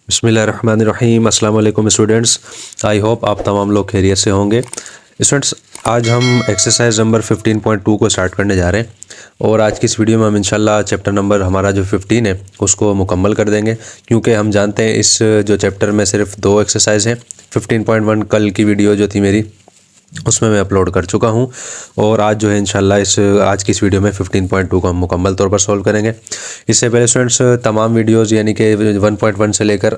बिस्मिल्लाहिर्रहमानिर्रहीम। अस्सलाम वालेकुम स्टूडेंट्स। आई होप आप तमाम लोग खैरियत से होंगे। स्टूडेंट्स, आज हम एक्सरसाइज नंबर 15.2 को स्टार्ट करने जा रहे हैं और आज की इस वीडियो में हम इंशाल्लाह चैप्टर नंबर हमारा जो 15 है उसको मुकम्मल कर देंगे, क्योंकि हम जानते हैं इस जो चैप्टर में सिर्फ 2 एक्सरसाइज हैं। 15.1 कल की वीडियो जो थी मेरी उसमें मैं अपलोड कर चुका हूं और आज जो है इंशाल्लाह आज की इस वीडियो में 15.2 को हम मुकम्मल तौर पर सॉल्व करेंगे। इससे पहले स्टूडेंट्स तमाम वीडियोस यानी कि 1.1 से लेकर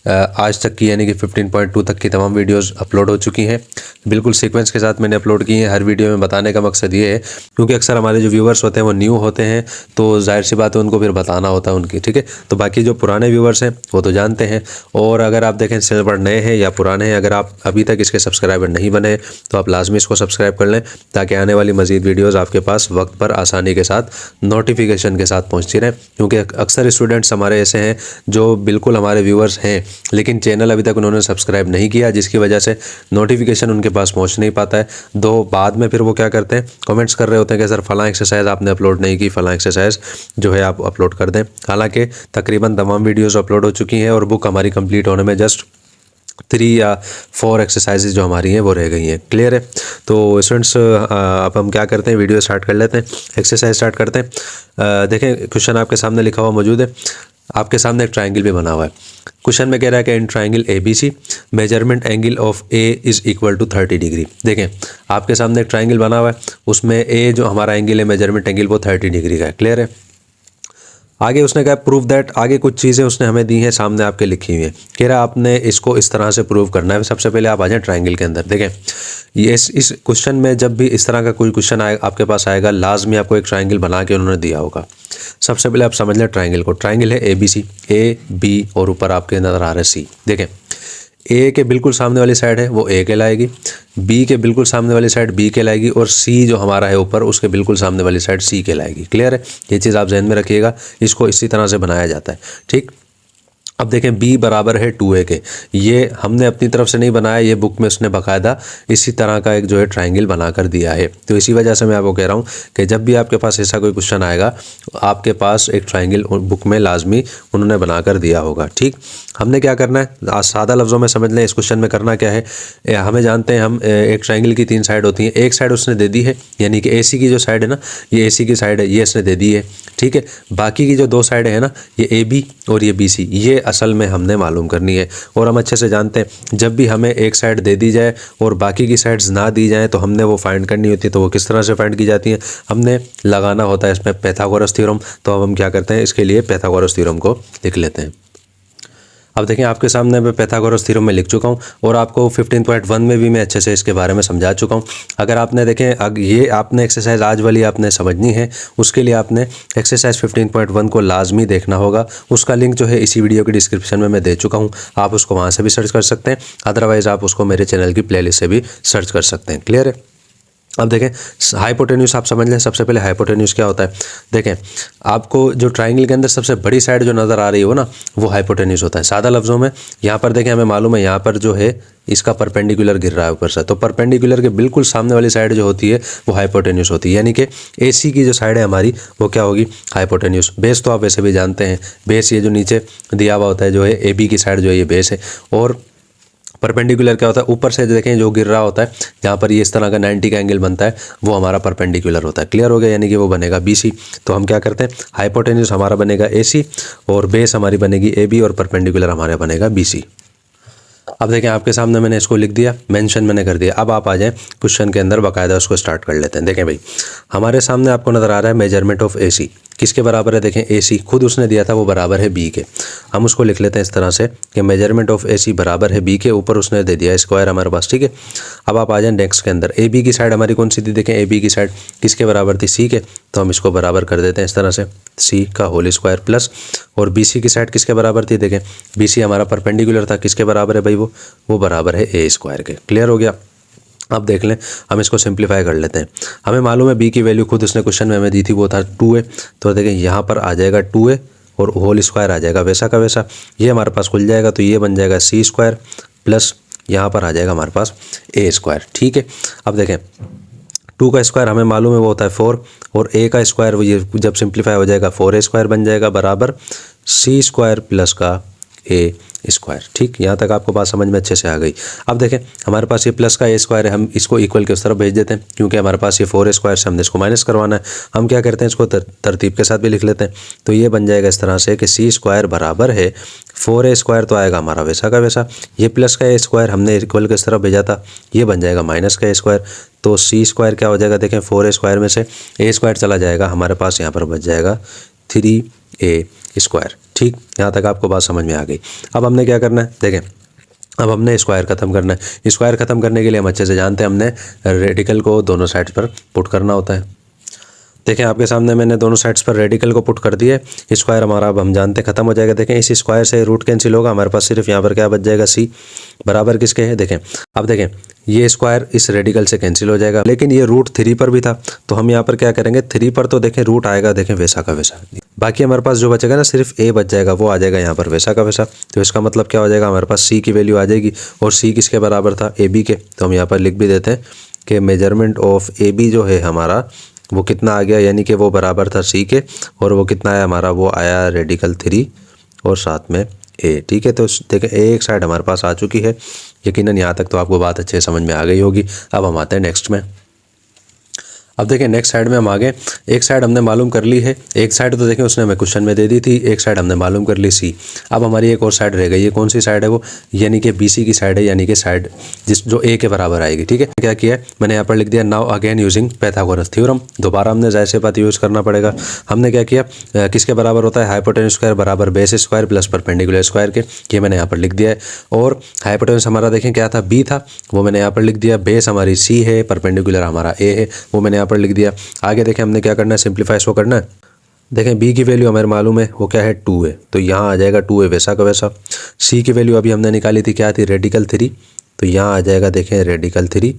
आज तक की यानी कि 15.2 तक की तमाम वीडियोस अपलोड हो चुकी हैं। बिल्कुल सीक्वेंस के साथ मैंने अपलोड की हैं। हर वीडियो में बताने का मकसद ये है क्योंकि अक्सर हमारे जो व्यूवर्स होते हैं वो न्यू होते हैं, तो जाहिर सी बात है उनको फिर बताना होता है उनकी, ठीक है। तो बाकी जो पुराने व्यूवर्स हैं वो तो जानते हैं, और अगर आप देखें चैनल पर नए हैं या पुराने हैं, अगर आप अभी तक इसके सब्सक्राइबर नहीं बने तो आप लाजमी इसको सब्सक्राइब कर लें ताकि आने वाली मज़ीद वीडियोस आपके पास वक्त पर आसानी के साथ नोटिफिकेशन के साथ पहुंचती रहें। क्योंकि अक्सर स्टूडेंट्स हमारे ऐसे हैं जो बिल्कुल हमारे व्यूअर्स हैं लेकिन चैनल अभी तक उन्होंने सब्सक्राइब नहीं किया, जिसकी वजह से नोटिफिकेशन उनके पास पहुंच नहीं पाता है। दो बाद में फिर वो क्या करते हैं, कमेंट्स कर रहे होते हैं कि सर फ़लाँ एक्सरसाइज आपने अपलोड नहीं की, फ़लाँ एक्सरसाइज जो है आप अपलोड कर दें। हालाँकि तकरीबन तमाम वीडियोज़ अपलोड हो चुकी हैं और बुक हमारी कंप्लीट होने में जस्ट 3 या 4 एक्सरसाइजेज जो हमारी हैं वो रह गई हैं। क्लियर है? तो स्टूडेंट्स अब हम क्या करते हैं, वीडियो स्टार्ट कर लेते हैं, एक्सरसाइज स्टार्ट करते हैं। देखें क्वेश्चन आपके सामने लिखा हुआ मौजूद है, आपके सामने एक ट्राइंगल भी बना हुआ है। क्वेश्चन में कह रहा है कि in triangle ABC measurement angle of A is equal to 30 degree. देखें आपके सामने एक ट्राइंगल बना हुआ है, उसमें A जो हमारा एंगल है मेजरमेंट एंगल वो 30 डिग्री का है। क्लियर है? आगे उसने कहा प्रूव दैट, आगे कुछ चीज़ें उसने हमें दी हैं, सामने आपके लिखी हुई हैं। कह रहा आपने इसको इस तरह से प्रूव करना है। सबसे पहले आप आ जाएं ट्राइंगल के अंदर। देखें ये इस क्वेश्चन में जब भी इस तरह का कोई क्वेश्चन आए आपके पास आएगा, लाजमी आपको एक ट्राइंगल बना के उन्होंने दिया होगा। सबसे पहले आप समझ लें ट्राइंगल को। ट्राइंगल है ABC, A B और ऊपर आपके नज़र आ रहा है C। देखें A के बिल्कुल सामने वाली साइड है वो A कहलाएगी, B के बिल्कुल सामने वाली साइड B कहलाएगी और C जो हमारा है ऊपर उसके बिल्कुल सामने वाली साइड C कहलाएगी। क्लियर है? ये चीज़ आप जहन में रखिएगा, इसको इसी तरह से बनाया जाता है। ठीक, अब देखें B बराबर है 2A के। ये हमने अपनी तरफ से नहीं बनाया, ये बुक में उसने बाकायदा इसी तरह का एक जो है ट्राइंगल बना कर दिया है। तो इसी वजह से मैं आपको कह रहा हूँ कि जब भी आपके पास ऐसा कोई क्वेश्चन आएगा आपके पास एक ट्राइंगल बुक में लाजमी उन्होंने बना कर दिया होगा। ठीक, हमने क्या करना है, सादा लफ्ज़ों में समझ लें इस क्वेश्चन में करना क्या है। हमें जानते हैं हम एक ट्राइंगल की 3 साइड होती हैं। एक साइड उसने दे दी है यानी कि AC की जो साइड है ना, ये AC की साइड है, ये इसने दे दी है। ठीक है, बाकी की जो 2 साइड है ना, ये AB और ये BC, ये असल में हमने मालूम करनी है। और हम अच्छे से जानते हैं जब भी हमें एक साइड दे दी जाए और बाकी की साइड्स ना दी जाए तो हमने वो फाइंड करनी होती है। तो वो किस तरह से फाइंड की जाती है, हमने लगाना होता है इसमें पाइथागोरस थ्योरम। तो अब हम क्या करते हैं, इसके लिए पाइथागोरस थ्योरम को लिख लेते हैं। अब देखें आपके सामने मैं पाइथागोरस थ्योरम में लिख चुका हूँ और आपको 15.1 में भी मैं अच्छे से इसके बारे में समझा चुका हूँ। अगर आपने देखें ये आपने एक्सरसाइज आज वाली आपने समझनी है, उसके लिए आपने एक्सरसाइज 15.1 को लाजमी देखना होगा। उसका लिंक जो है इसी वीडियो के डिस्क्रिप्शन में मैं दे चुका हूँ, आप उसको वहाँ से भी सर्च कर सकते हैं, अदरवाइज़ आप उसको मेरे चैनल की प्लेलिस्ट से भी सर्च कर सकते हैं। क्लियर है? अब देखें हाइपोटेन्यूज आप समझ लें। सबसे पहले हाइपोटेन्यूज क्या होता है, देखें आपको जो ट्राइंगल के अंदर सबसे बड़ी साइड जो नज़र आ रही हो ना, वो हाइपोटेन्यूज होता है। सादा लफ्ज़ों में यहाँ पर देखें हमें मालूम है यहाँ पर जो है इसका परपेंडिकुलर गिर रहा है ऊपर से, तो परपेंडिकुलर के बिल्कुल सामने वाली साइड जो होती है वो हाइपोटेन्यूज होती है। यानी कि AC की जो साइड है हमारी वो क्या होगी, हाइपोटेन्यूज। बेस तो आप वैसे भी जानते हैं, बेस ये जो नीचे दिया हुआ होता है जो है AB की साइड जो है ये बेस है, और परपेंडिकुलर क्या होता है, ऊपर से देखें जो गिर रहा होता है जहाँ पर ये इस तरह का 90 का एंगल बनता है वो हमारा परपेंडिकुलर होता है। क्लियर हो गया? यानी कि वो बनेगा BC। तो हम क्या करते हैं, हाइपोटेन्यूज हमारा बनेगा AC और बेस हमारी बनेगी AB और परपेंडिकुलर हमारा बनेगा BC। अब देखें आपके सामने मैंने इसको लिख दिया, मेंशन मैंने कर दिया। अब आप आ जाएं क्वेश्चन के अंदर, बाकायदा उसको स्टार्ट कर लेते हैं। देखें भाई हमारे सामने आपको नज़र आ रहा है मेजरमेंट ऑफ AC किसके बराबर है, देखें AC खुद उसने दिया था वो बराबर है B के। हम उसको लिख लेते हैं इस तरह से कि मेजरमेंट ऑफ AC बराबर है B के, ऊपर उसने दे दिया स्क्वायर हमारे पास। ठीक है, अब आप आ जाएं नेक्स्ट के अंदर। AB की साइड हमारी कौन सी थी, देखें AB की साइड किसके बराबर थी, C के। तो हम इसको बराबर कर देते हैं इस तरह से, C का होल स्क्वायर प्लस, और BC की साइड किसके बराबर थी, देखें BC हमारा परपेंडिकुलर था, किसके बराबर है भाई, वो बराबर है A स्क्वायर के। क्लियर हो गया? अब देख लें हम इसको सिंप्लीफाई कर लेते हैं। हमें मालूम है B की वैल्यू खुद उसने क्वेश्चन में हमें दी थी वो था 2A, तो देखें यहाँ पर आ जाएगा 2A और होल स्क्वायर आ जाएगा वैसा का वैसा, ये हमारे पास खुल जाएगा तो ये बन जाएगा C स्क्वायर प्लस यहाँ पर आ जाएगा हमारे पास A स्क्वायर। ठीक है, अब देखें 2 का स्क्वायर हमें मालूम है वो होता है 4 और A का स्क्वायर ये जब सिंप्लीफाई हो जाएगा 4A स्क्वायर बन जाएगा बराबर C स्क्वायर प्लस का ए स्क्वायर। ठीक, यहाँ तक आपको बात समझ में अच्छे से आ गई। अब देखें हमारे पास ये प्लस का ए स्क्वायर है, हम इसको इक्वल के उस तरफ भेज देते हैं क्योंकि हमारे पास ये 4 स्क्वायर से हमने इसको माइनस करवाना है। हम क्या करते हैं, इसको तरतीब के साथ भी लिख लेते हैं। तो ये बन जाएगा इस तरह से कि सी स्क्वायर बराबर है 4a स्क्वायर, तो आएगा हमारा वैसा का वैसा। ये प्लस का ए स्क्वायर हमने इक्वल के इस तरफ भेजा था, ये बन जाएगा माइनस का ए स्क्वायर। तो सी स्क्वायर क्या हो जाएगा, देखें 4a स्क्वायर में से ए स्क्वायर चला जाएगा, हमारे पास यहाँ पर बच जाएगा 3a स्क्वायर। ठीक, यहाँ तक आपको बात समझ में आ गई। अब हमने क्या करना है, देखें अब हमने स्क्वायर ख़त्म करना है। स्क्वायर ख़त्म करने के लिए हम अच्छे से जानते हैं, हमने रेडिकल को दोनों साइड्स पर पुट करना होता है। देखें आपके सामने मैंने दोनों साइड्स पर रेडिकल को पुट कर दिया है। स्क्वायर हमारा अब हम जानते हैं ख़त्म हो जाएगा। देखें इस स्क्वायर से रूट कैंसिल होगा, हमारे पास सिर्फ यहाँ पर क्या बच जाएगा, सी बराबर किसके है। देखें अब देखें ये स्क्वायर इस रेडिकल से कैंसिल हो जाएगा, लेकिन ये रूट 3 पर भी था, तो हम यहाँ पर क्या करेंगे, 3 पर तो देखें रूट आएगा, देखें वैसा का वैसा। बाकी हमारे पास जो बचेगा ना, सिर्फ ए बच जाएगा, वो आ जाएगा यहाँ पर वैसा का वैसा। तो इसका मतलब क्या हो जाएगा, हमारे पास सी की वैल्यू आ जाएगी। और सी किसके बराबर था, ए बी के। तो हम यहाँ पर लिख भी देते हैं कि मेजरमेंट ऑफ ए बी जो है हमारा वो कितना आ गया, यानी कि वो बराबर था सी के, और वो कितना आया हमारा, वो आया रेडिकल 3 और साथ में ए। ठीक है, तो देखें ए एक साइड हमारे पास आ चुकी है। यकीनन यहाँ तक तो आपको बात अच्छे समझ में आ गई होगी। अब हम आते हैं नेक्स्ट में। अब देखें नेक्स्ट साइड में हम आगे, एक साइड हमने मालूम कर ली है, एक साइड तो देखें उसने हमें क्वेश्चन में दे दी थी, एक साइड हमने मालूम कर ली सी। अब हमारी एक और साइड रह गई, ये कौन सी साइड है, वो यानी कि बीसी की साइड है, यानी कि साइड जो ए के बराबर आएगी। ठीक है, क्या किया है मैंने यहाँ पर लिख दिया, now again using Pythagoras theorem. दोबारा हमने जाहिर सी बात यूज़ करना पड़ेगा। हमने क्या किया, किसके बराबर होता है, हाइपोटेन्यूज स्क्वायर बराबर base square plus perpendicular square के, ये मैंने यहाँ पर लिख दिया है। और हाइपोटेन्यूज हमारा देखें क्या था, बी था, वो मैंने यहाँ पर लिख दिया। बेस हमारी सी है, परपेंडिकुलर हमारा ए है, वो मैंने यहाँ पर लिख दिया। आगे देखें हमने क्या करना है, सिंप्लीफाई इसको करना है। देखें बी की वैल्यू हमें मालूम है, वो क्या है 2 है, तो यहाँ आ जाएगा 2 है वैसा का वैसा। सी की वैल्यू अभी हमने निकाली थी, क्या थी, रेडिकल 3, तो यहाँ आ जाएगा देखें रेडिकल 3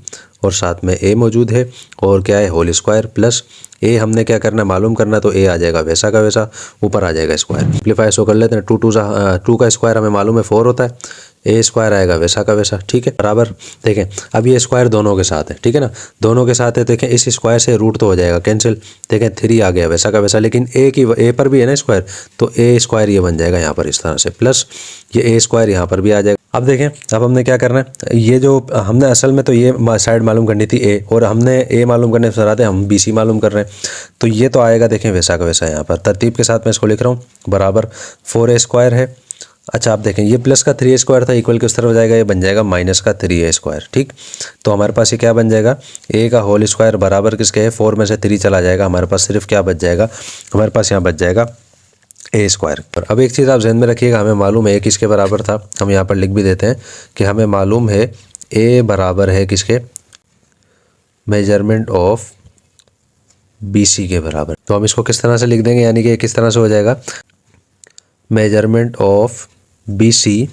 और साथ में ए मौजूद है, और क्या है होल स्क्वायर प्लस ए हमने क्या करना है मालूम करना, तो ए आ जाएगा वैसा का वैसा, ऊपर आ जाएगा स्क्वायर। सिंप्लीफाई इसको कर लेते हैं। 2 का स्क्वायर हमें मालूम है 4 होता है, ए स्क्वायर आएगा वैसा का वैसा। ठीक है, बराबर। देखें अब ये स्क्वायर दोनों के साथ है, ठीक है ना, दोनों के साथ है। देखें इस स्क्वायर से रूट तो हो जाएगा कैंसिल, देखें 3 आ गया वैसा का वैसा, लेकिन ए पर भी है ना स्क्वायर, तो ए स्क्वायर ये बन जाएगा यहाँ पर इस तरह से, प्लस ये ए स्क्वायर यहाँ पर भी आ जाएगा। अब देखें अब हमने क्या करना है, ये जो हमने असल में तो ये साइड मालूम करनी थी ए, और हमने ए मालूम करने से ज़्यादा हम BC मालूम कर रहे हैं, तो ये तो आएगा देखें वैसा का वैसा। यहाँ पर तरतीब के साथ मैं इसको लिख रहा हूँ, बराबर 4a स्क्वायर है। अच्छा आप देखें ये प्लस का 3a स्क्वायर था, इक्वल किस तरफ हो जाएगा, ये बन जाएगा माइनस का 3a स्क्वायर। ठीक, तो हमारे पास ये क्या बन जाएगा, a का होल स्क्वायर बराबर किसके है, 4 में से 3 चला जाएगा, हमारे पास सिर्फ क्या बच जाएगा, हमारे पास यहाँ बच जाएगा ए स्क्वायर। पर अब एक चीज़ आप जहन में रखिएगा, हमें मालूम है किसके बराबर था, हम यहाँ पर लिख भी देते हैं कि हमें मालूम है ए बराबर है किसके, मेजरमेंट ऑफ BC के बराबर। तो हम इसको किस तरह से लिख देंगे, यानी कि किस तरह से हो जाएगा, मेजरमेंट ऑफ BC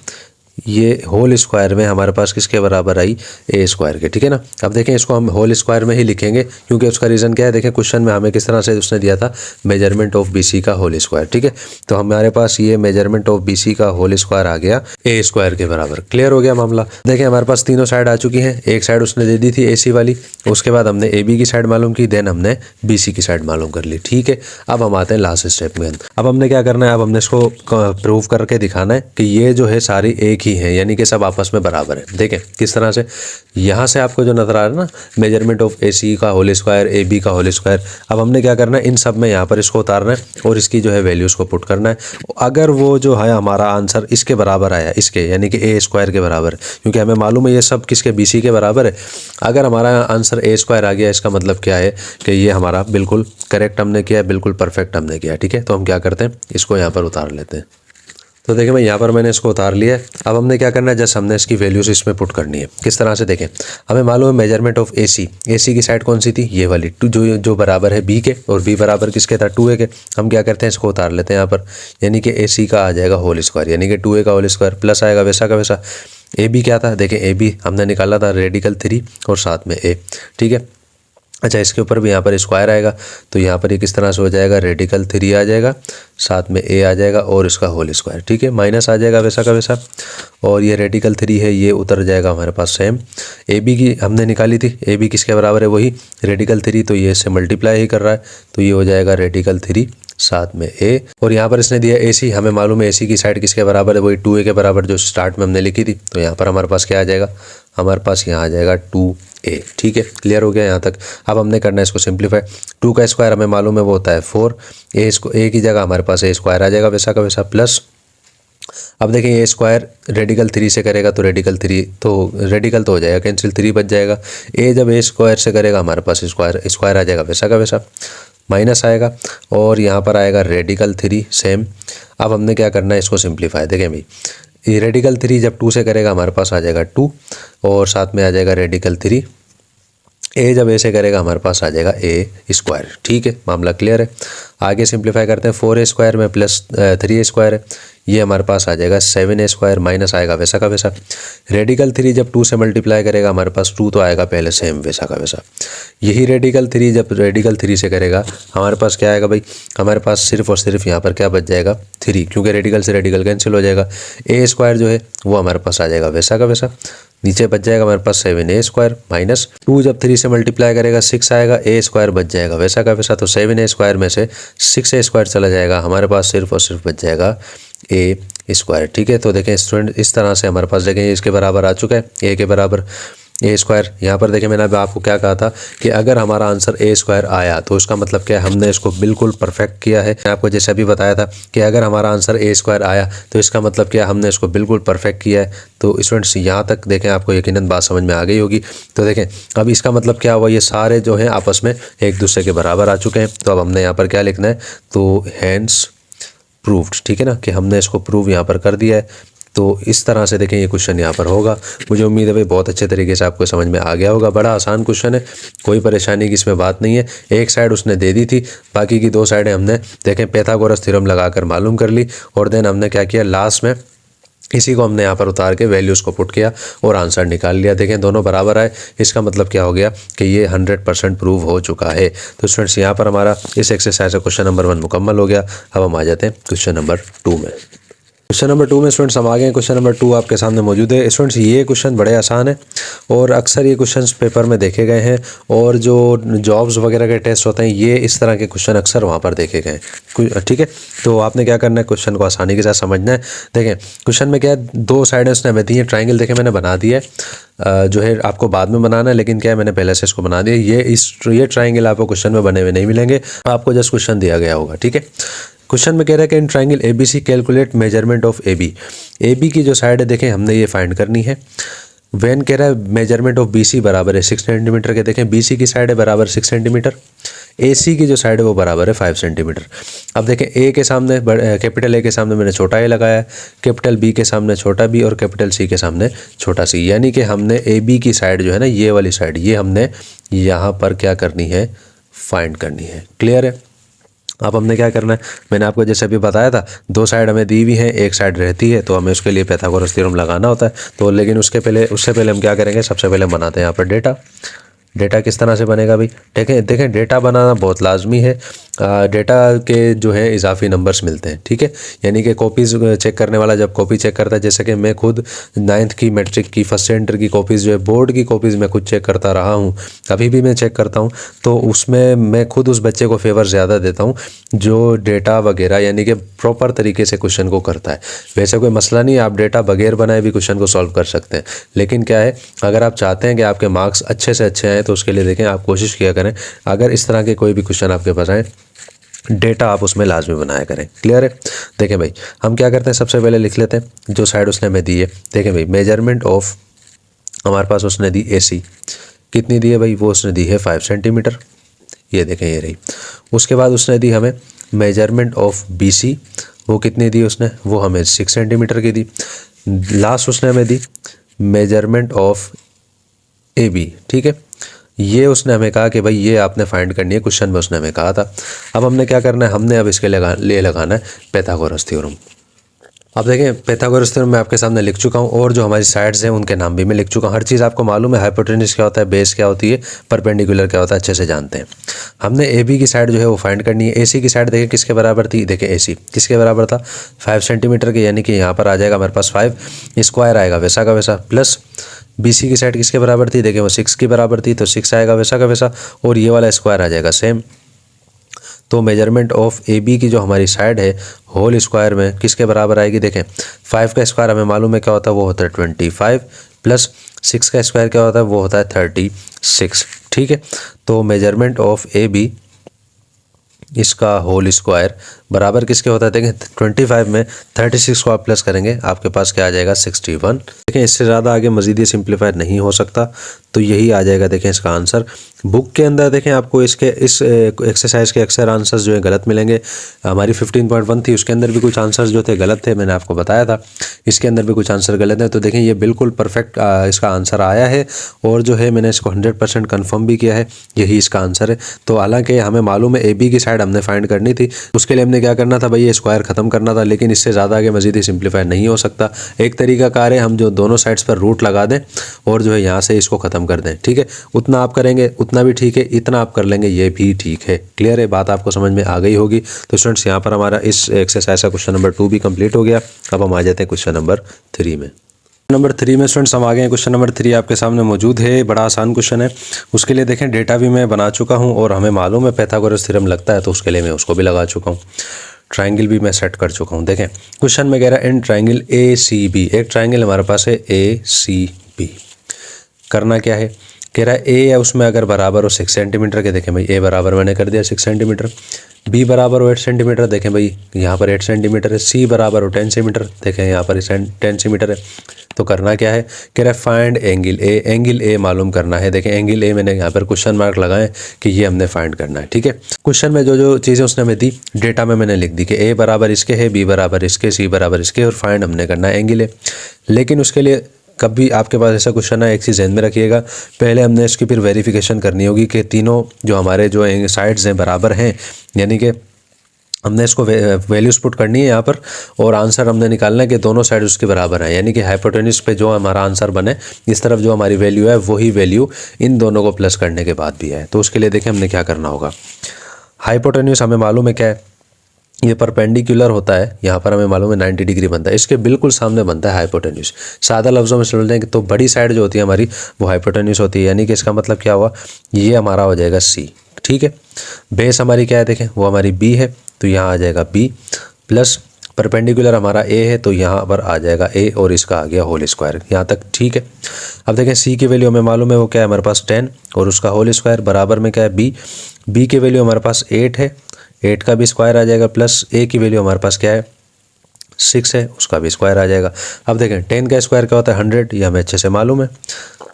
ये होल स्क्वायर में हमारे पास किसके बराबर आई, ए स्क्वायर के। ठीक है ना, अब देखें इसको हम होल स्क्वायर में ही लिखेंगे, क्योंकि उसका रीज़न क्या है, देखें क्वेश्चन में हमें किस तरह से उसने दिया था, मेजरमेंट ऑफ BC का होल स्क्वायर। ठीक है, तो हमारे पास ये मेजरमेंट ऑफ BC का होल स्क्वायर आ गया ए स्क्वायर के बराबर। क्लियर हो गया मामला। देखें हमारे पास तीनों साइड आ चुकी हैं, एक साइड उसने दे दी थी AC वाली, उसके बाद हमने AB की साइड मालूम की, देन हमने BC की साइड मालूम कर ली। ठीक है, अब हम आते हैं लास्ट स्टेप में। अब हमने क्या करना है, अब हमने इसको प्रूव करके दिखाना है कि ये जो है सारी एक ही है, यानी कि सब आपस में बराबर है। देखें किस तरह से, यहाँ से आपको जो नजर आ रहा है ना, मेजरमेंट ऑफ AC का होल स्क्वायर, AB का होल स्क्वायर, अब हमने क्या करना है, इन सब में यहाँ पर इसको उतारना है और इसकी जो है वैल्यूज़ को पुट करना है। अगर वो जो है हमारा आंसर इसके बराबर आया, इसके यानी कि ए स्क्वायर के बराबर, क्योंकि हमें मालूम है ये सब किसके, BC के बराबर है। अगर हमारा आंसर ए स्क्वायर आ गया, इसका मतलब क्या है कि ये हमारा बिल्कुल करेक्ट हमने किया है, बिल्कुल परफेक्ट हमने किया। ठीक है, तो हम क्या करते हैं, इसको यहाँ पर उतार लेते हैं। तो देखिए मैं यहाँ पर मैंने इसको उतार लिया है। अब हमने क्या करना है, जस्ट हमने इसकी वैल्यूज़ इसमें पुट करनी है। किस तरह से, देखें हमें मालूम है मेजरमेंट ऑफ AC की साइड कौन सी थी, ये वाली, जो बराबर है B के, और B बराबर किसके था, 2a के। हम क्या करते हैं, इसको उतार लेते हैं यहाँ पर, यानी कि AC का आ जाएगा होल स्क्वायर, यानी कि 2a का होल स्क्वायर प्लस आएगा वैसा का वैसा। AB क्या था, देखें AB हमने निकाला था रेडिकल 3 और साथ में a। ठीक है, अच्छा, इसके ऊपर भी यहाँ पर स्क्वायर आएगा तो यहाँ पर ये किस तरह से हो जाएगा, रेडिकल 3 आ जाएगा, साथ में a आ जाएगा और इसका होल स्क्वायर, ठीक है, माइनस आ जाएगा वैसा का वैसा। और ये रेडिकल 3 है, ये उतर जाएगा हमारे पास सेम। ए बी की हमने निकाली थी, ए बी किसके बराबर है, वही रेडिकल 3, तो ये इससे मल्टीप्लाई ही कर रहा है, तो ये हो जाएगा रेडिकल 3 साथ में a। और यहाँ पर इसने दिया AC, हमें मालूम है AC की साइड किसके बराबर है, वही 2a के बराबर जो स्टार्ट में हमने लिखी थी। तो यहाँ पर हमारे पास क्या आ जाएगा, हमारे पास यहाँ आ जाएगा 2a, ठीक है, क्लियर हो गया यहाँ तक। अब हमने करना है इसको सिंप्लीफाई। 2 का स्क्वायर हमें मालूम है वो होता है 4, a की जगह हमारे पास a स्क्वायर आ जाएगा वैसा का वैसा, प्लस अब देखें ये स्क्वायर रेडिकल 3 से करेगा तो रेडिकल तो हो जाएगा कैंसिल, 3 बच जाएगा। a जब a स्क्वायर से करेगा हमारे पास स्क्वायर आ जाएगा वैसा का वैसा, माइनस आएगा और यहाँ पर आएगा रेडिकल 3 सेम। अब हमने क्या करना है, इसको सिंप्लीफाई। देखें भाई, ये रेडिकल 3 जब 2 से करेगा हमारे पास आ जाएगा 2 और साथ में आ जाएगा रेडिकल 3, a जब a से करेगा हमारे पास आ जाएगा a स्क्वायर, ठीक है, मामला क्लियर है। आगे सिंप्लीफाई करते हैं, 4a स्क्वायर में प्लस 3a स्क्वायर है, ये हमारे पास आ जाएगा 7a स्क्वायर, माइनस आएगा वैसा का वैसा। रेडिकल 3 जब 2 से मल्टीप्लाई करेगा हमारे पास 2 तो आएगा पहले सेम वैसा का वैसा। यही रेडिकल 3 जब रेडिकल 3 से करेगा हमारे पास क्या आएगा भाई, हमारे पास सिर्फ और सिर्फ यहाँ पर क्या बच जाएगा 3, क्योंकि रेडिकल से रेडिकल कैंसिल हो जाएगा। a स्क्वायर जो है वो हमारे पास आ जाएगा वैसा का वैसा, नीचे बच जाएगा हमारे पास 7a स्क्वायर, माइनस 2 जब 3 से मल्टीप्लाई करेगा 6 आएगा, a स्क्वायर बच जाएगा वैसा का वैसा। तो 7a स्क्वायर में से 6a स्क्वायर चला जाएगा, हमारे पास सिर्फ और सिर्फ बच जाएगा a स्क्वायर, ठीक है। तो देखें स्टूडेंट, इस तरह से हमारे पास देखें इसके बराबर आ चुका है, a के बराबर a स्क्वायर। यहाँ पर देखें मैंने अभी आपको क्या कहा था कि अगर हमारा आंसर a स्क्वायर आया तो इसका मतलब क्या है, हमने इसको बिल्कुल परफेक्ट किया है। मैंने आपको जैसे अभी बताया था कि अगर हमारा आंसर a स्क्वायर आया तो इसका मतलब क्या, हमने इसको बिल्कुल परफेक्ट किया है। तो स्टूडेंट्स यहाँ तक देखें आपको यकीनन बात समझ में आ गई होगी। तो देखें अब इसका मतलब क्या हुआ, ये सारे जो हैं आपस में एक दूसरे के बराबर आ चुके हैं। तो अब हमने यहाँ पर क्या लिखना है, तो हैंस प्रूव्ड, ठीक है ना, कि हमने इसको प्रूव यहाँ पर कर दिया है। तो इस तरह से देखें ये क्वेश्चन यहाँ पर होगा। मुझे उम्मीद है भाई बहुत अच्छे तरीके से आपको समझ में आ गया होगा। बड़ा आसान क्वेश्चन है, कोई परेशानी की इसमें बात नहीं है। एक साइड उसने दे दी थी, बाकी की 2 साइडें हमने देखें पाइथागोरस थ्योरम लगाकर मालूम कर ली और देन हमने क्या किया, लास्ट में इसी को हमने यहाँ पर उतार के वैल्यूज़ को पुट किया और आंसर निकाल लिया। देखें दोनों बराबर आए, इसका मतलब क्या हो गया कि ये 100% प्रूव हो चुका है। तो स्टूडेंट्स यहाँ पर हमारा इस एक्सरसाइज का क्वेश्चन नंबर 1 मुकम्मल हो गया। अब हम आ जाते हैं क्वेश्चन नंबर 2 में। क्वेश्चन नंबर 2 में स्टूडेंट्स हम आ गए हैं। क्वेश्चन नंबर 2 आपके सामने मौजूद है। स्टूडेंट्स ये क्वेश्चन बड़े आसान है और अक्सर ये क्वेश्चंस पेपर में देखे गए हैं और जो जॉब्स वगैरह के टेस्ट होते हैं ये इस तरह के क्वेश्चन अक्सर वहाँ पर देखे गए हैं, ठीक है। तो आपने क्या करना है, क्वेश्चन को आसानी के साथ समझना है। देखें क्वेश्चन में क्या है, 2 साइडें उसने हमें दी है, ट्राइंगल देखें मैंने बना दिया है, जो है आपको बाद में बनाना है, लेकिन क्या है मैंने पहले से इसको बना दिया। ये ट्राइंगल आपको क्वेश्चन में बने हुए नहीं मिलेंगे, आपको जस्ट क्वेश्चन दिया गया होगा, ठीक है। क्वेश्चन में कह रहा है कि in triangle ABC calculate measurement of AB की जो साइड है देखें हमने ये फाइंड करनी है। वैन कह रहा है मेजरमेंट ऑफ BC बराबर है 6 सेंटीमीटर के। देखें BC की साइड है बराबर 6 सेंटीमीटर, AC की जो साइड है वो बराबर है 5 सेंटीमीटर। अब देखें A के सामने कैपिटल A के सामने मैंने छोटा A लगाया है, कैपिटल B के सामने छोटा B और कैपिटल C के सामने छोटा C, यानी कि हमने AB की साइड जो है ना, ये वाली साइड, ये हमने यहाँ पर क्या करनी है, फाइंड करनी है। क्लियर है। अब हमने क्या करना है, मैंने आपको जैसे अभी बताया था 2 साइड हमें दी हुई हैं, एक साइड रहती है, तो हमें उसके लिए पाइथागोरस थ्योरम लगाना होता है। तो लेकिन उससे पहले हम क्या करेंगे, सबसे पहले हम बनाते हैं यहाँ पर डेटा किस तरह से बनेगा भाई। देखें डेटा बनाना बहुत लाजमी है। डेटा के जो है इजाफी नंबर्स मिलते हैं, ठीक है, यानी कि कॉपीज़ चेक करने वाला जब कॉपी चेक करता है, जैसे कि मैं खुद 9th की मैट्रिक की फर्स्ट सेंटर की कॉपीज़ जो है, बोर्ड की कॉपीज़ मैं खुद चेक करता रहा हूँ, अभी भी मैं चेक करता हूँ, तो उसमें मैं खुद उस बच्चे को फेवर ज़्यादा देता हूँ जो डेटा वगैरह यानी कि प्रॉपर तरीके से क्वेश्चन को करता है। वैसे कोई मसला नहीं है, आप डेटा बगैर बनाए भी क्वेश्चन को सॉल्व कर सकते हैं, लेकिन क्या है, अगर आप चाहते हैं कि आपके मार्क्स अच्छे से अच्छे आएँ तो उसके लिए देखें आप कोशिश किया करें, अगर इस तरह के कोई भी क्वेश्चन आपके पास आए डेटा आप उसमें लाजमी बनाया करें। क्लियर है। देखें भाई हम क्या करते हैं, सबसे पहले लिख लेते हैं जो साइड उसने हमें दी है। देखें भाई मेजरमेंट ऑफ, हमारे पास उसने दी AC, कितनी दी है भाई, वो उसने दी है 5 सेंटीमीटर, ये देखें ये रही। उसके बाद उसने दी हमें मेजरमेंट ऑफ BC, वो कितनी दी उसने, वो हमें 6 सेंटीमीटर की दी। लास्ट उसने हमें दी मेजरमेंट ऑफ AB, ठीक है, ये उसने हमें कहा कि भाई ये आपने फाइंड करनी है, क्वेश्चन में उसने हमें कहा था। अब हमने क्या करना है, हमने अब इसके लिए लगाना है पाइथागोरस थ्योरम। अब देखें पाइथागोरस थ्योरम मैं आपके सामने लिख चुका हूँ और जो हमारी साइड्स हैं उनके नाम भी मैं लिख चुका हूँ। हर चीज़ आपको मालूम है, हाइपोटेन्यूज क्या होता है, बेस क्या होती है, परपेंडिकुलर क्या होता है, अच्छे से जानते हैं। हमने ए बी की साइड जो है वो फाइंड करनी है। ए सी की साइड देखें किसके बराबर थी, देखें ए सी किसके बराबर था 5 सेंटीमीटर के, यानी कि यहाँ पर आ जाएगा हमारे पास 5 स्क्वायर आएगा वैसा का वैसा, प्लस बी सी की साइड किसके बराबर थी, देखें वो 6 की बराबर थी तो 6 आएगा वैसा का वैसा, और ये वाला स्क्वायर आ जाएगा सेम। तो मेजरमेंट ऑफ ए बी की जो हमारी साइड है होल स्क्वायर में किसके बराबर आएगी, देखें 5 का स्क्वायर हमें मालूम है क्या होता है, वो होता है 25 प्लस 6 का स्क्वायर क्या होता है, वो होता है 36। ठीक है, तो मेजरमेंट ऑफ ए बी इसका होल स्क्वायर बराबर किसके होता है, देखें 25 में 36 को आप प्लस करेंगे आपके पास क्या आ जाएगा 61। देखें इससे ज़्यादा आगे मज़ीद ये सिंप्लीफाई नहीं हो सकता, तो यही आ जाएगा देखें इसका आंसर। बुक के अंदर देखें आपको इसके इस एक्सरसाइज के अक्सर आंसर्स जो है गलत मिलेंगे। हमारी 15.1 थी उसके अंदर भी कुछ आंसर्स जो थे गलत थे, मैंने आपको बताया था। इसके अंदर भी कुछ आंसर गलत हैं, तो देखें ये बिल्कुल परफेक्ट इसका आंसर आया है और जो है मैंने इसको 100% कन्फर्म भी किया है, यही इसका आंसर है। तो हालांकि हमें मालूम है ए बी की साइड हमने फाइंड करनी थी, उसके लिए हमने क्या करना था भाई, ये स्क्वायर ख़त्म करना था, लेकिन इससे ज़्यादा आगे मज़ीद ही सिंप्लीफाई नहीं हो सकता। एक तरीका कार है हम जो दोनों साइड्स पर रूट लगा दें और जो है यहाँ से इसको ख़त्म कर दें। ठीक है, उतना आप करेंगे उतना भी ठीक है, इतना आप कर लेंगे ये भी ठीक है। क्लियर है, बात आपको समझ में आ गई होगी। तो स्टूडेंट्स यहाँ पर हमारा इस एक्सरसाइज का क्वेश्चन नंबर 2 भी कंप्लीट हो गया। अब हम आ जाते हैं क्वेश्चन नंबर 3 में। नंबर 3 में स्टूडेंट्स हम आ गए हैं। क्वेश्चन नंबर 3 आपके सामने मौजूद है, बड़ा आसान क्वेश्चन है। उसके लिए देखें डेटा भी मैं बना चुका हूँ और हमें मालूम है पाइथागोरस थ्योरम लगता है, तो उसके लिए मैं उसको भी लगा चुका हूँ। ट्राइंगल भी मैं सेट कर चुका हूँ। देखें क्वेश्चन में कह रहा है in triangle A C B, एक ट्राइंगल हमारे पास है ए सी बी। करना क्या है, कह रहा है ए है उसमें अगर बराबर हो 6 सेंटीमीटर के, देखें भाई ए बराबर मैंने कर दिया 6 सेंटीमीटर, बी बराबर हो 8 सेंटीमीटर, देखें भाई यहाँ पर 8 सेंटीमीटर है, सी बराबर हो 10 सेंटीमीटर, देखें यहाँ पर 10 सेंटीमीटर है। तो करना क्या है, कह रहा है find angle A, angle A मालूम करना है। देखें एंगल ए मैंने यहाँ पर क्वेश्चन मार्क लगाए कि ये हमने फाइंड करना है। ठीक है, क्वेश्चन में जो जो चीज़ें उसने हमें दी डेटा में मैंने लिख दी कि ए बराबर इसके है, बी बराबर इसके, सी बराबर इसके, और फाइंड हमने करना है एंगल ए। लेकिन उसके लिए कभी आपके पास ऐसा क्वेश्चन है, एक चीज़ ध्यान में रखिएगा, पहले हमने इसकी फिर वेरिफिकेशन करनी होगी कि तीनों जो हमारे जो साइड्स हैं बराबर हैं, यानी कि हमने इसको वैल्यूज़ पुट करनी है यहाँ पर और आंसर हमने निकालना है कि दोनों साइड उसके बराबर हैं, यानी कि हाइपोटेन्यूज पे जो हमारा आंसर बने इस तरफ जो हमारी वैल्यू है वही वैल्यू इन दोनों को प्लस करने के बाद भी है। तो उसके लिए देखें हमने क्या करना होगा। हाइपोटेन्यूज हमें मालूम है क्या है, ये परपेंडिकुलर होता है, यहाँ पर हमें मालूम है 90 डिग्री बनता है, इसके बिल्कुल सामने बनता है हाइपोटेन्यूज। सादा लफ्ज़ों में समझ लें तो बड़ी साइड जो होती है हमारी वो हाइपोटेन्यूज होती है, यानी कि इसका मतलब क्या हुआ, ये हमारा हो जाएगा सी। ठीक है, बेस हमारी क्या है, देखें वो हमारी बी है, तो यहाँ आ जाएगा बी, प्लस परपेंडिकुलर हमारा ए है तो यहाँ पर आ जाएगा ए और इसका आ गया होल स्क्वायर, यहाँ तक ठीक है। अब देखें सी की वैल्यू हमें मालूम है वो क्या है हमारे पास 10 और उसका होल स्क्वायर बराबर में क्या है बी, बी की वैल्यू हमारे पास 8 है, 8 का भी स्क्वायर आ जाएगा, प्लस ए की वैल्यू हमारे पास क्या है 6 है, उसका भी स्क्वायर आ जाएगा। अब देखें 10 का स्क्वायर क्या होता है 100, ये हमें अच्छे से मालूम है,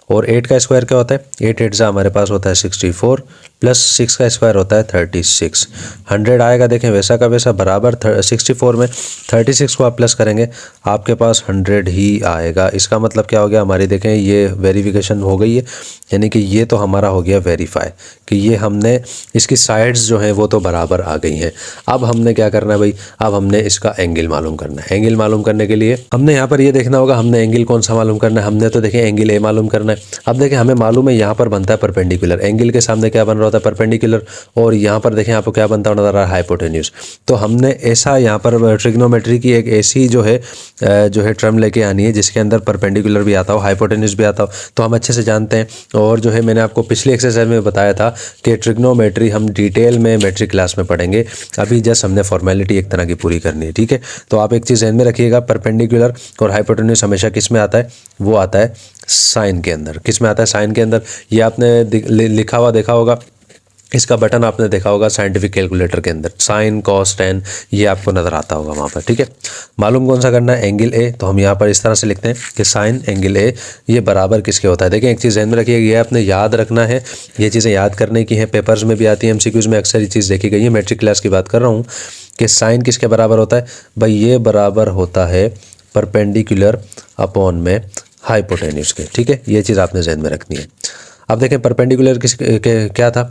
और 8 का स्क्वायर क्या होता है 8 8 जा हमारे पास होता है 64, प्लस 6 का स्क्वायर होता है 36। 100 आएगा देखें वैसा का वैसा बराबर 64 में 36 को आप प्लस करेंगे आपके पास 100 ही आएगा। इसका मतलब क्या हो गया हमारी, देखें ये वेरिफिकेशन हो गई है, यानी कि ये तो हमारा हो गया वेरीफाई कि ये हमने इसकी साइड्स जो हैं वो तो बराबर आ गई हैं। अब हमने क्या करना है भाई, अब हमने इसका एंगल मालूम करना है। एंगल मालूम करने के लिए हमने यहाँ पर ये देखना होगा हमने एंगल कौन सा मालूम करना है। हमने तो देखें एंगल ए मालूम करना है। अब देखें हमें मालूम है यहाँ पर बनता है परपेंडिकुलर, एंगल के सामने क्या बन रहा होता है परपेंडिकुलर, और यहाँ पर देखें आपको क्या बनता नजर रहा है हाइपोटेन्यूज। तो हमने ऐसा यहाँ पर ट्रिग्नोमेट्री की एक ऐसी जो है टर्म लेके आनी है जिसके अंदर परपेंडिकुलर भी आता हो हाइपोटेन्यूज भी आता हो, तो हम अच्छे से जानते हैं। और जो है मैंने आपको पिछली एक्सरसाइज में बताया था कि ट्रिग्नोमेट्री हम डिटेल में मैट्रिक क्लास में पढ़ेंगे, अभी जस्ट हमने फॉर्मेलिटी एक तरह की पूरी करनी है। ठीक है, तो आप एक चीज़ ध्यान में रखिएगा, परपेंडिकुलर और हाइपोटेन्यूज हमेशा किस में आता है, वो आता है साइन के अंदर। किस में आता है, साइन के अंदर। ये आपने लिखा हुआ देखा होगा, इसका बटन आपने देखा होगा साइंटिफिक कैलकुलेटर के अंदर, साइन कॉस टेन ये आपको नज़र आता होगा वहाँ पर। ठीक है, मालूम कौन सा करना है, एंगल ए। तो हम यहाँ पर इस तरह से लिखते हैं कि साइन एंगल ए ये बराबर किसके होता है। देखें एक चीज़ ध्यान में रखिए, ये आपने याद रखना है, ये चीज़ें याद करने की हैं, पेपर्स में भी आती है, MCQs में अक्सर ये चीज़ देखी गई है। मैट्रिक क्लास की बात कर रहा हूँ कि साइन किसके बराबर होता है भाई, ये बराबर होता है परपेंडिकुलर अपॉन में हाइपोटेन्यूज के। ठीक है, ये चीज़ आपने ध्यान में रखनी है। अब देखें परपेंडिकुलर क्या था,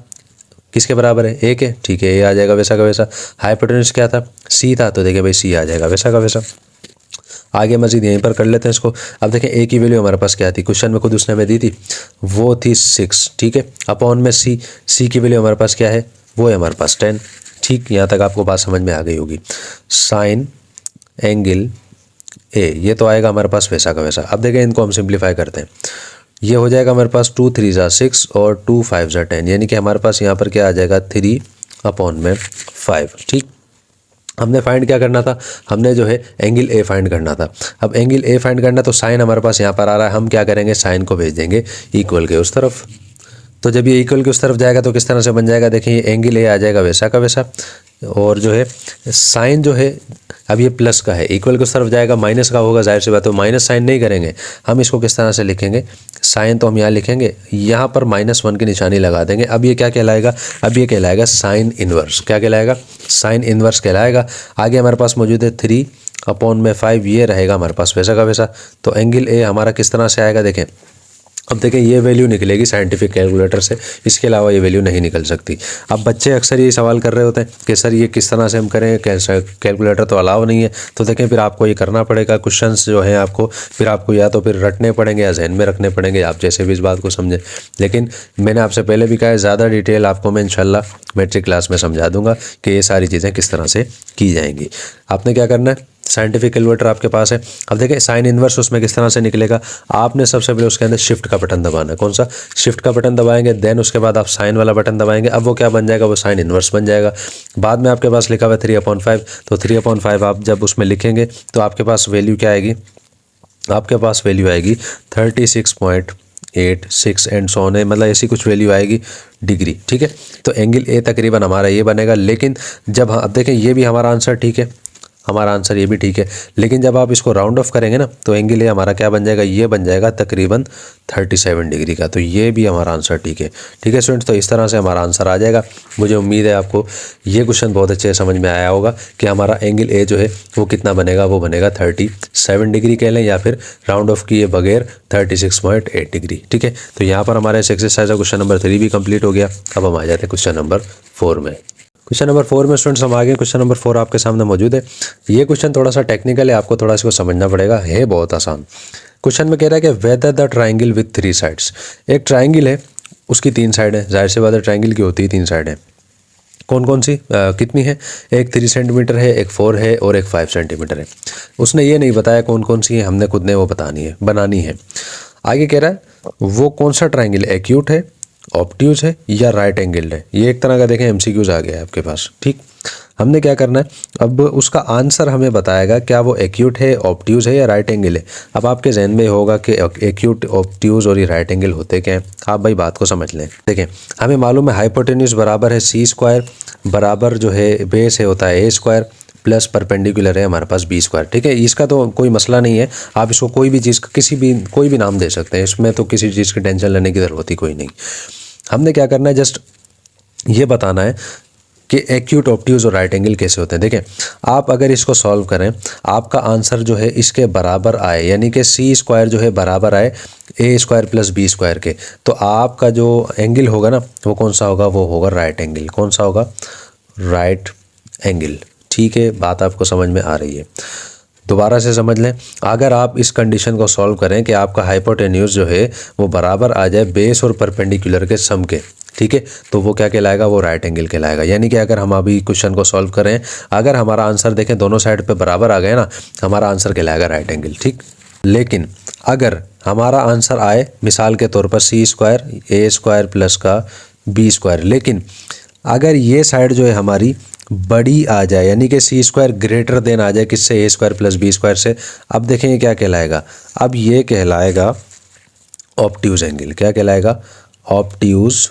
किसके बराबर है, ए के। ठीक है, ए आ जाएगा वैसा का वैसा। हाइपोटेन्यूज क्या था, सी था, तो देखिए भाई सी आ जाएगा वैसा का वैसा। आगे मजीद यहीं पर कर लेते हैं इसको। अब देखें ए की वैल्यू हमारे पास क्या थी, क्वेश्चन में खुद उसने हमें दी थी, वो थी 6, ठीक है। अपॉन में सी की वैल्यू हमारे पास क्या है, वो है हमारे पास 10, ठीक। यहाँ तक आपको बात समझ में आ गई होगी। साइन एंगल ए, ये तो आएगा हमारे पास वैसा का वैसा। अब देखें इनको हम सिंप्लीफाई करते हैं, ये हो जाएगा हमारे पास 2 3 ज़ा 6 और 2 5 ज़ा 10, यानी कि हमारे पास यहाँ पर क्या आ जाएगा 3 अपॉन में 5, ठीक। हमने फाइंड क्या करना था, हमने जो है एंगल ए फाइंड करना था। अब एंगल ए फाइंड करना तो साइन हमारे पास यहाँ पर आ रहा है, हम क्या करेंगे साइन को भेज देंगे इक्वल के उस तरफ। तो जब ये इक्वल के उस तरफ जाएगा तो किस तरह से बन जाएगा, देखिए ये एंगल ए आ जाएगा वैसा का वैसा, और जो है साइन जो है अब ये प्लस का है, इक्वल के उस तरफ जाएगा माइनस का होगा, जाहिर सी बात है। तो माइनस साइन नहीं करेंगे हम, इसको किस तरह से लिखेंगे, साइन तो हम यहाँ लिखेंगे, यहाँ पर -1 की निशानी लगा देंगे। अब ये क्या कहलाएगा, अब ये कहलाएगा साइन इन्वर्स। क्या कहलाएगा, साइन इन्वर्स कहलाएगा। आगे हमारे पास मौजूद है 3 अपॉन में 5, ये रहेगा हमारे पास वैसा का वैसा। तो एंगल ए हमारा किस तरह से आएगा, देखें अब देखें ये वैल्यू निकलेगी साइंटिफिक कैलकुलेटर से, इसके अलावा ये वैल्यू नहीं निकल सकती। अब बच्चे अक्सर ये सवाल कर रहे होते हैं कि सर ये किस तरह से हम करें, कैसे कैलकुलेटर तो अलाउ नहीं है। तो देखें फिर आपको ये करना पड़ेगा, क्वेश्चंस जो हैं आपको फिर आपको या तो फिर रटने पड़ेंगे या जहन में रखने पड़ेंगे, आप जैसे भी इस बात को समझें। लेकिन मैंने आपसे पहले भी कहा है, ज़्यादा डिटेल आपको मैं इंशाल्लाह मैट्रिक क्लास में समझा दूंगा कि ये सारी चीज़ें किस तरह से की जाएंगी। आपने क्या करना है, साइंटिफिक कैलकुलेटर आपके पास है। अब देखें साइन इन्वर्स उसमें किस तरह से निकलेगा, आपने सबसे पहले उसके अंदर शिफ्ट का बटन दबाना है। कौन सा, शिफ्ट का बटन दबाएंगे, देन उसके बाद आप साइन वाला बटन दबाएंगे। अब वो क्या बन जाएगा, वो साइन इन्वर्स बन जाएगा। बाद में आपके पास लिखा हुआ है 3/5, तो 3/5 आप जब उसमें लिखेंगे तो आपके पास वैल्यू क्या आएगी, आपके पास वैल्यू आएगी 36.86 एंड सो ऑन है, मतलब ऐसी कुछ वैल्यू आएगी डिग्री, ठीक है। तो एंगल ए तकरीबन हमारा ये बनेगा। लेकिन जब अब देखें ये भी हमारा आंसर ठीक है, हमारा आंसर ये भी ठीक है, लेकिन जब आप इसको राउंड ऑफ करेंगे ना तो एंगल ए हमारा क्या बन जाएगा, ये बन जाएगा तकरीबन 37 डिग्री का। तो ये भी हमारा आंसर ठीक है, ठीक है स्टूडेंट्स। तो इस तरह से हमारा आंसर आ जाएगा। मुझे उम्मीद है आपको ये क्वेश्चन बहुत अच्छे समझ में आया होगा कि हमारा एंगल ए जो है वो कितना बनेगा, वो बनेगा 37 डिग्री कह लें, या फिर राउंड ऑफ किए बगैर 36.8 डिग्री, ठीक है। तो यहाँ पर हमारे एक्सरसाइज का क्वेश्चन नंबर 3 भी कंप्लीट हो गया। अब हम आ जाते हैं क्वेश्चन नंबर 4 में। क्वेश्चन नंबर 4 में स्टूडेंट्स हम आगे, क्वेश्चन नंबर 4 आपके सामने मौजूद है। ये क्वेश्चन थोड़ा सा टेक्निकल है, आपको थोड़ा सा समझना पड़ेगा, है बहुत आसान। क्वेश्चन में कह रहा है कि whether the triangle with 3 sides, एक ट्राइंगल है उसकी 3 साइड है, जाहिर सी बात है ट्राइंगल की होती है 3 साइड है। कौन कौन सी कितनी है, एक 3 सेंटीमीटर है, एक 4 है और एक 5 सेंटीमीटर है। उसने ये नहीं बताया कौन कौन सी है, हमने खुद ने वो बनानी है। आगे कह रहा है वो कौन सा ट्राइंगल एक्यूट है, ऑब्ट्यूज है या राइट एंगल्ड है। ये एक तरह का देखें एमसीक्यूज आ गया है आपके पास, ठीक। हमने क्या करना है, अब उसका आंसर हमें बताएगा क्या वो एक्यूट है, ऑब्ट्यूज है या राइट एंगल है। अब आपके जहन में होगा कि एक्यूट, ऑब्ट्यूज और ये राइट एंगल होते क्या हैं। आप भाई बात को समझ लें। देखें हमें मालूम है हाइपोटेन्यूज बराबर है C² बराबर जो है बेस है होता है A² प्लस परपेंडिकुलर है हमारे पास B², ठीक है। इसका तो कोई मसला नहीं है, आप इसको कोई भी चीज़ कोई भी नाम दे सकते हैं, इसमें तो किसी चीज़ की टेंशन लेने की ज़रूरत ही कोई नहीं। हमने क्या करना है, जस्ट ये बताना है कि एक्यूट, ऑब्ट्यूज और राइट एंगल कैसे होते हैं। देखें आप अगर इसको सॉल्व करें, आपका आंसर जो है इसके बराबर आए, यानी कि C² जो है बराबर आए A² प्लस B² के, तो आपका जो एंगल होगा ना वो कौन सा होगा, वो होगा राइट एंगल। कौन सा होगा, राइट एंगल, ठीक है। बात आपको समझ में आ रही है। दोबारा से समझ लें, अगर आप इस कंडीशन को सॉल्व करें कि आपका हाइपोटेन्यूज जो है वो बराबर आ जाए बेस और परपेंडिकुलर के सम के, ठीक है, तो वो क्या कहलाएगा, वो राइट एंगल कहलाएगा। यानी कि अगर हम अभी क्वेश्चन को सॉल्व करें, अगर हमारा आंसर देखें दोनों साइड पे बराबर आ गए ना, हमारा आंसर कहलाएगा राइट एंगल, ठीक। लेकिन अगर हमारा आंसर आए मिसाल के तौर पर C² A² प्लस का B², लेकिन अगर ये साइड जो है हमारी बड़ी आ जाए, यानी कि C² ग्रेटर देन आ जाए किससे, A² प्लस B² से, अब देखें ये क्या कहलाएगा, अब ये कहलाएगा ऑब्ट्यूज एंगल। क्या कहलाएगा, ऑब्ट्यूज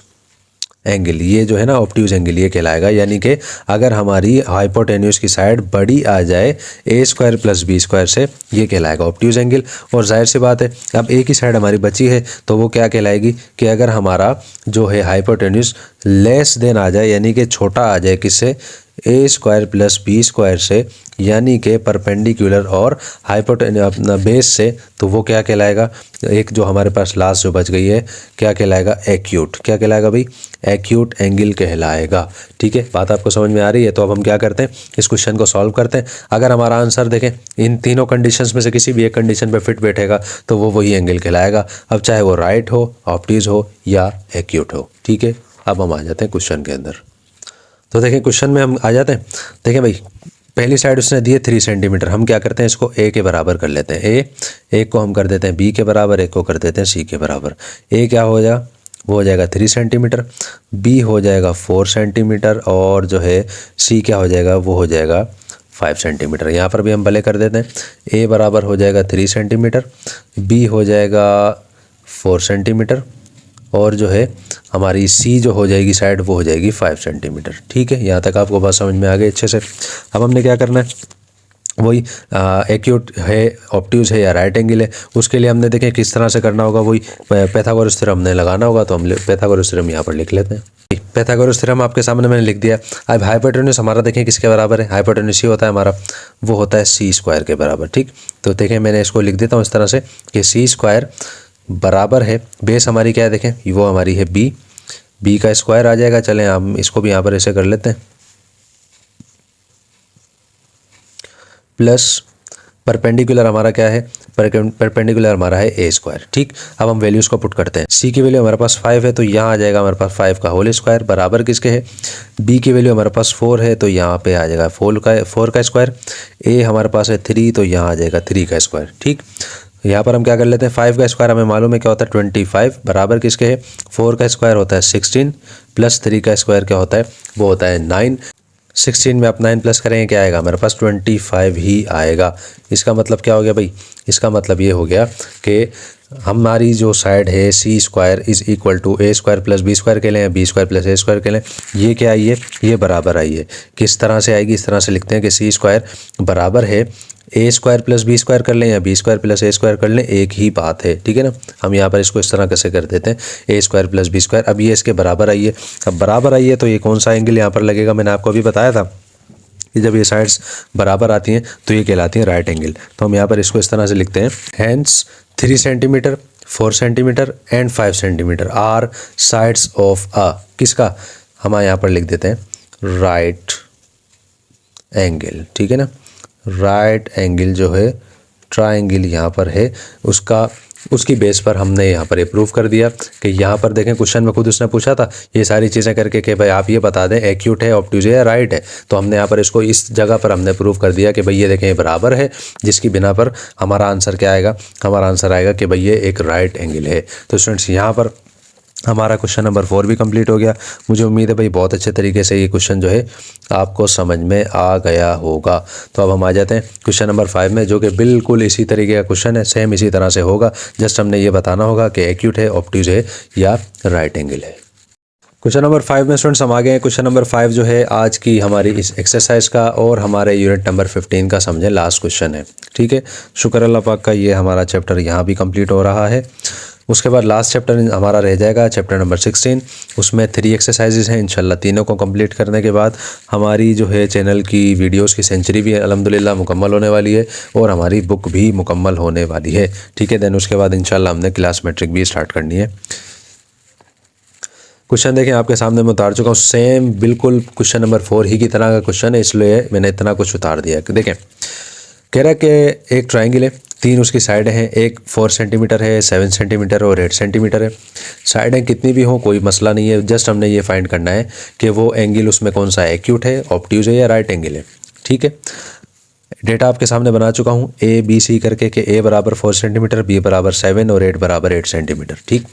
एंगल। ये जो है ना ऑब्ट्यूज एंगल ये कहलाएगा। यानी कि अगर हमारी हाइपोटेन्यूज की साइड बड़ी आ जाए A² प्लस B² से, ये कहलाएगा ऑब्ट्यूज एंगल। और जाहिर सी बात है अब एक ही साइड हमारी बची है तो वो क्या कहलाएगी कि अगर हमारा जो है हाइपोटेन्यूज लेस देन आ जाए, यानी कि छोटा आ जाए किससे, ए स्क्वायर प्लस बी स्क्वायर से, यानी कि परपेंडिकुलर और बेस से, तो वो क्या कहलाएगा, एक जो हमारे पास लास्ट जो बच गई है क्या कहलाएगा, एक्यूट। क्या कहलाएगा भाई, एक्यूट एंगल कहलाएगा। ठीक है, बात आपको समझ में आ रही है। तो अब हम क्या करते हैं, इस क्वेश्चन को सॉल्व करते हैं। अगर हमारा आंसर देखें इन तीनों कंडीशंस में से किसी भी एक कंडीशन पे फिट बैठेगा तो वो वही एंगल कहलाएगा, अब चाहे वो राइट हो, ऑब्ट्यूज हो या एक्यूट हो। ठीक है, अब हम आ जाते हैं क्वेश्चन के अंदर। तो देखें क्वेश्चन में हम आ जाते हैं। देखें भाई, पहली साइड उसने दी है 3 सेंटीमीटर, हम क्या करते हैं इसको ए के बराबर कर लेते हैं। एक को हम कर देते हैं बी के बराबर, एक को कर देते हैं सी के बराबर। ए क्या हो जाएगा, वो हो जाएगा 3 सेंटीमीटर, बी हो जाएगा 4 सेंटीमीटर और जो है सी क्या हो जाएगा, वो हो जाएगा 5 सेंटीमीटर। यहाँ पर भी हम भले कर देते हैं, ए बराबर हो जाएगा 3 सेंटीमीटर, बी हो जाएगा 4 सेंटीमीटर और जो है हमारी सी जो हो जाएगी साइड वो हो जाएगी 5 सेंटीमीटर। ठीक है, यहाँ तक आपको बात समझ में आ गई अच्छे से। अब हमने क्या करना है, वही एक्यूट है, ऑब्ट्यूज है या राइट एंगल है, उसके लिए हमने देखें किस तरह से करना होगा, वही पैथागोरस थ्योरम हमने लगाना होगा। तो हम पैथागोरस थ्योरम यहाँ पर लिख लेते हैं। पैथागोरस थ्योरम आपके सामने मैंने लिख दिया। अब हाइपोटेन्यूज हमारा देखें किसके बराबर है, हाइपोटेन्यूज ही होता है हमारा, वो होता है सी स्क्वायर के बराबर। ठीक, तो देखें मैंने इसको लिख देता हूँ इस तरह से कि सी स्क्वायर बराबर है, बेस हमारी क्या है देखें, वो हमारी है बी, बी का स्क्वायर आ जाएगा। चलें हम इसको भी यहाँ पर ऐसे कर लेते हैं, प्लस परपेंडिकुलर हमारा क्या है, परपेंडिकुलर हमारा है ए स्क्वायर। ठीक, अब हम वैल्यूज़ को पुट करते हैं। सी की वैल्यू हमारे पास 5 है तो यहाँ आ जाएगा हमारे पास 5 का होल स्क्वायर बराबर किसके है, बी की वैल्यू हमारे पास 4 है तो यहाँ पे आ जाएगा 4 का स्क्वायर, ए हमारे पास है 3 तो यहाँ आ जाएगा 3 का स्क्वायर। ठीक, यहाँ पर हम क्या कर लेते हैं, 5 का स्क्वायर हमें मालूम है क्या होता है 25 बराबर किसके है, 4 का स्क्वायर होता है 16 प्लस 3 का स्क्वायर क्या होता है, वो होता है 9। 16 में आप 9 प्लस करेंगे क्या आएगा हमारे पास 25 ही आएगा। इसका मतलब क्या हो गया भाई, इसका मतलब ये हो गया कि हमारी जो साइड है C square is equal to A square plus B square के लें, B square plus A square के लें, ये क्या आई है, ये बराबर आई है। किस तरह से आएगी, इस तरह से लिखते हैं कि सी स्क्वायर बराबर है ए स्क्वायर प्लस बी स्क्वायर कर लें या B square plus A square कर लें, एक ही बात है। ठीक है ना, हम यहाँ पर इसको इस तरह कैसे कर देते हैं, ए स्क्वायर प्लस बी स्क्वायर। अब ये इसके बराबर आई है, अब बराबर आई है तो ये कौन सा एंगल यहाँ पर लगेगा, मैंने आपको अभी बताया था कि जब ये साइड्स बराबर आती हैं तो ये कहलाती हैं राइट एंगल। तो हम यहाँ पर इसको इस तरह से लिखते हैं, hence 3 centimetre 4 centimetre and 5 centimetre are sides of a, किसका, हम यहाँ पर लिख देते हैं राइट एंगल। ठीक है ना, राइट एंगल जो है ट्रायंगल यहाँ पर है, उसकी बेस पर हमने यहाँ पर ये प्रूव कर दिया कि यहाँ पर देखें क्वेश्चन में खुद उसने पूछा था ये सारी चीज़ें करके कि भाई आप ये बता दें एक्यूट है, ऑब्ट्यूज है या राइट है। तो हमने यहाँ पर इसको इस जगह पर हमने प्रूव कर दिया कि भाई ये देखें ये बराबर है, जिसकी बिना पर हमारा आंसर क्या आएगा, हमारा आंसर आएगा कि भाई ये एक राइट एंगल है। तो स्टूडेंट्स यहाँ पर हमारा क्वेश्चन नंबर 4 भी कंप्लीट हो गया। मुझे उम्मीद है भाई बहुत अच्छे तरीके से ये क्वेश्चन जो है आपको समझ में आ गया होगा। तो अब हम आ जाते हैं क्वेश्चन नंबर 5 में, जो कि बिल्कुल इसी तरीके का क्वेश्चन है, सेम इसी तरह से होगा। जस्ट हमने ये बताना होगा कि एक्यूट है, ऑब्ट्यूज है या राइट एंगल है। क्वेश्चन नंबर 5 में स्टूडेंट्स हम आ गए हैं। क्वेश्चन नंबर 5 जो है आज की हमारी इस एक्सरसाइज का और हमारे यूनिट नंबर 15 का समझें लास्ट क्वेश्चन है। ठीक है, शुक्र अल्लाह पाक का ये हमारा चैप्टर यहाँ भी कंप्लीट हो रहा है। उसके बाद लास्ट चैप्टर हमारा रह जाएगा चैप्टर नंबर 16, उसमें 3 एक्सरसाइजेज हैं। इंशाल्लाह तीनों को कंप्लीट करने के बाद हमारी जो है चैनल की वीडियोस की सेंचुरी भी अल्हम्दुलिल्लाह मुकम्मल होने वाली है और हमारी बुक भी मुकम्मल होने वाली है। ठीक है, देन उसके बाद इंशाल्लाह हमने क्लास मैट्रिक भी स्टार्ट करनी है। क्वेश्चन देखें आपके सामने मैं उतार चुका हूँ, सेम बिल्कुल क्वेश्चन नंबर 4 ही की तरह का क्वेश्चन है, इसलिए मैंने इतना कुछ उतार दिया है। देखें कह रहा है कि एक ट्रायंगल है, 3 उसकी साइडें हैं, एक 4 सेंटीमीटर है, 7 सेंटीमीटर और 8 सेंटीमीटर है। साइडें कितनी भी हों कोई मसला नहीं है, जस्ट हमने ये फाइंड करना है कि वो एंगल उसमें कौन सा एक्यूट है, ऑब्ट्यूज है या राइट एंगल है। ठीक है, डेटा आपके सामने बना चुका हूँ ए बी सी करके कि ए बराबर 4 सेंटीमीटर, बी बराबर 7 और 8 बराबर 8 सेंटीमीटर। ठीक,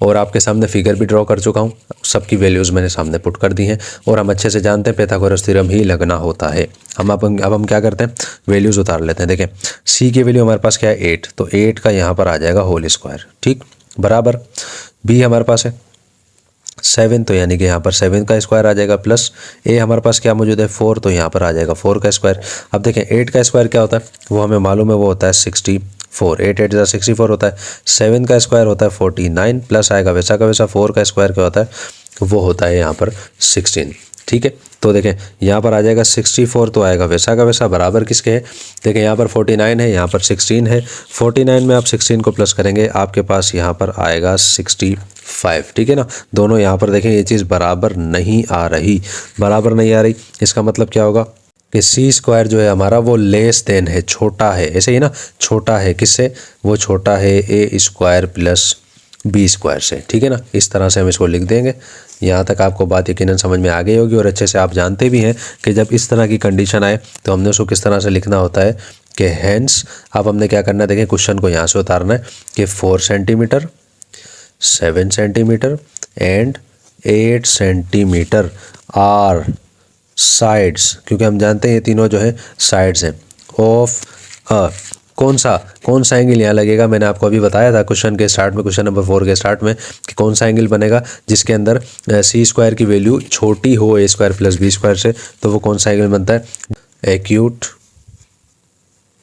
और आपके सामने फिगर भी ड्रॉ कर चुका हूँ, सबकी वैल्यूज़ मैंने सामने पुट कर दी हैं और हम अच्छे से जानते हैं पैथागोरस थ्योरम ही लगना होता है। अब हम क्या करते हैं, वैल्यूज़ उतार लेते हैं। देखें सी की वैल्यू हमारे पास क्या है 8, तो 8 का यहाँ पर आ जाएगा होल स्क्वायर। ठीक, बराबर बी हमारे पास है 7, तो यानी कि यहाँ पर 7 का स्क्वायर आ जाएगा, प्लस ए हमारे पास क्या मौजूद है 4, तो यहाँ पर आ जाएगा 4 का स्क्वायर। अब देखें 8 का स्क्वायर क्या होता है, वो हमें मालूम है, वो होता है 64, 8 8 64 होता है। 7 का स्क्वायर होता है 49, प्लस आएगा वैसा का वैसा 4 का स्क्वायर क्या होता है, वो होता है यहाँ पर 16। ठीक है। तो देखें यहाँ पर आ जाएगा 64, तो आएगा वैसा का वैसा, बराबर किसके है। देखें यहाँ पर 49 है, यहाँ पर 16 है। 49 में आप 16 को प्लस करेंगे, आपके पास यहाँ पर आएगा 65, ठीक है ना। दोनों यहाँ पर देखें ये चीज़ बराबर नहीं आ रही, बराबर नहीं आ रही। इसका मतलब क्या होगा कि सी स्क्वायर जो है हमारा वो लेस देन है, छोटा है, ऐसे ही ना, छोटा है किससे, वो छोटा है ए स्क्वायर प्लस बी स्क्वायर से, ठीक है ना। इस तरह से हम इसको लिख देंगे। यहाँ तक आपको बात यकीनन समझ में आ गई होगी और अच्छे से आप जानते भी हैं कि जब इस तरह की कंडीशन आए तो हमने उसको किस तरह से लिखना होता है कि हैंस। अब हमने क्या करना है, देखें क्वेश्चन को यहाँ से उतारना है कि 4 centimetre, 7 centimetre and 8 centimetre are sides, क्योंकि हम जानते हैं ये तीनों जो है साइड्स हैं ऑफ कौन सा एंगल यहाँ लगेगा। मैंने आपको अभी बताया था क्वेश्चन के स्टार्ट में, क्वेश्चन नंबर 4 के स्टार्ट में, कि कौन सा एंगल बनेगा जिसके अंदर सी स्क्वायर की वैल्यू छोटी हो ए स्क्वायर प्लस बी स्क्वायर से, तो वो कौन सा एंगल बनता है, एक्यूट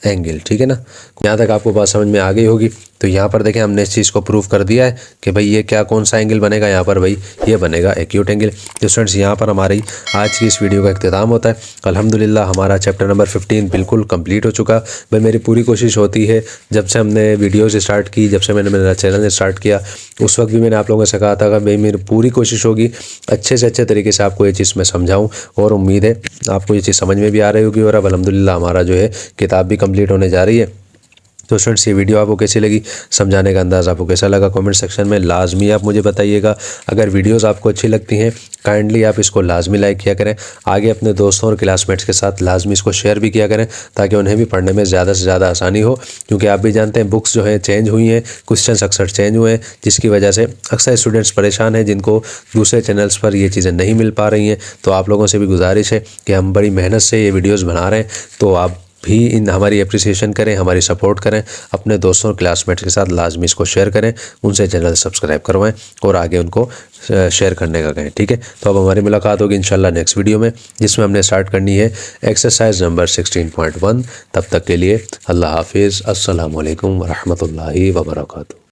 एंगल, ठीक है ना। यहाँ तक आपको बात समझ में आ गई होगी। तो यहाँ पर देखें हमने इस चीज़ को प्रूव कर दिया है कि भाई ये क्या कौन सा एंगल बनेगा, यहाँ पर भाई ये बनेगा एक्यूट एंगल। तो स्टूडेंट्स यहाँ पर हमारी आज की इस वीडियो का इख्तिताम होता है। अल्हम्दुलिल्लाह हमारा चैप्टर नंबर 15 बिल्कुल कंप्लीट हो चुका। भाई मेरी पूरी कोशिश होती है, जब से हमने वीडियोज़ स्टार्ट की, जब से मैंने मेरा चैनल स्टार्ट किया, उस वक्त भी मैंने आप लोगों से कहा था कि भाई मेरी पूरी कोशिश होगी अच्छे से अच्छे तरीके से आपको ये चीज़ मैं समझाऊँ, और उम्मीद है आपको ये चीज़ समझ में भी आ रही होगी। और अब अल्हम्दुलिल्लाह हमारा जो है किताब भी कंप्लीट होने जा रही है। तो स्टूडेंट्स ये वीडियो आपको कैसी लगी, समझाने का अंदाज़ आपको कैसा लगा, कमेंट सेक्शन में लाजमी आप मुझे बताइएगा। अगर वीडियोस आपको अच्छी लगती हैं काइंडली आप इसको लाजमी लाइक किया करें, आगे अपने दोस्तों और क्लासमेट्स के साथ लाजमी इसको शेयर भी किया करें, ताकि उन्हें भी पढ़ने में ज़्यादा से ज़्यादा आसानी हो। क्योंकि आप भी जानते हैं बुक्स जो हैं चेंज हुई हैं, क्वेश्चंस अक्सर चेंज हुए हैं, जिसकी वजह से अक्सर स्टूडेंट्स परेशान हैं जिनको दूसरे चैनल्स पर ये चीज़ें नहीं मिल पा रही हैं। तो आप लोगों से भी गुजारिश है कि हम बड़ी मेहनत से ये वीडियोज़ बना रहे हैं, तो आप भी इन हमारी अप्रिसिएशन करें, हमारी सपोर्ट करें, अपने दोस्तों और क्लासमेट्स के साथ लाजमी इसको शेयर करें, उनसे चैनल सब्सक्राइब करवाएं और आगे उनको शेयर करने का कहें, ठीक है। तो अब हमारी मुलाकात होगी इंशाल्लाह नेक्स्ट वीडियो में, जिसमें हमने स्टार्ट करनी है एक्सरसाइज नंबर 16.1। तब तक के लिए अल्लाह हाफिज़, अस्सलामु अलैकुम वरहमतुल्लाहि वबरकातुहू।